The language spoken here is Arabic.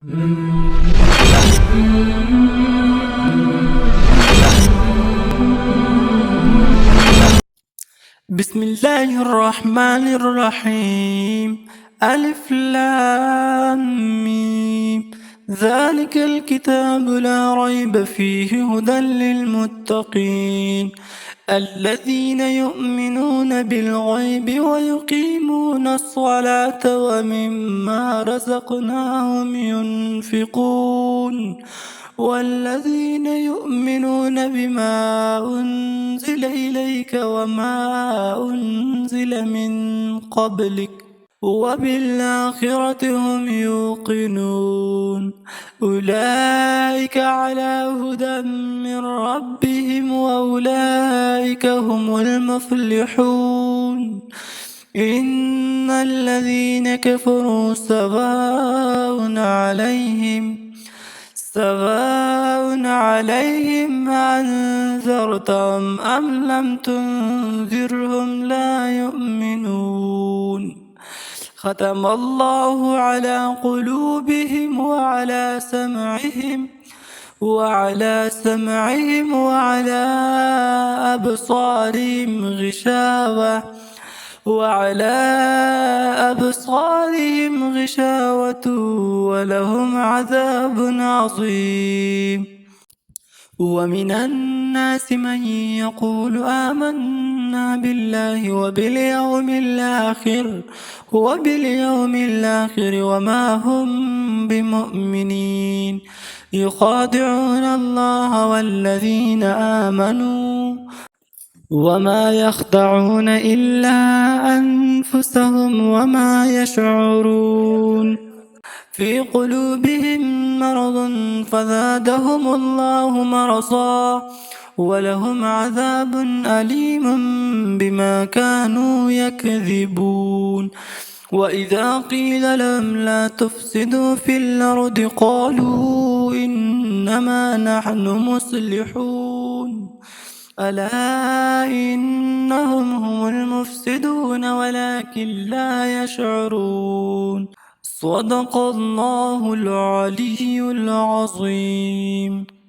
بسم الله الرحمن الرحيم. ألف لام ميم. ذلك الكتاب لا ريب فيه هدى للمتقين الذين يؤمنون بالغيب ويقيمون الصلاة ومما رزقناهم ينفقون والذين يؤمنون بما أنزل إليك وما أنزل من قبلك وبالآخرة هم يوقنون أولئك على هدى من ربهم وأولئك هم المفلحون إن الذين كفروا سواء عليهم أنذرتهم أم لم تنذرهم لا يؤمنون ختم الله على قلوبهم وعلى سمعهم وعلى أبصارهم غشاوة ولهم عذاب عظيم. ومن الناس من يقول آمنا بالله وباليوم الآخر وما هم بمؤمنين يخادعون الله والذين آمنوا وما يخدعون إلا أنفسهم وما يشعرون في قلوبهم مرض فزادهم الله مرضا ولهم عذاب أليم بما كانوا يكذبون. وإذا قيل لهم لا تفسدوا في الأرض قالوا إنما نحن مصلحون ألا إنهم هم المفسدون ولكن لا يشعرون. صدق الله العلي العظيم.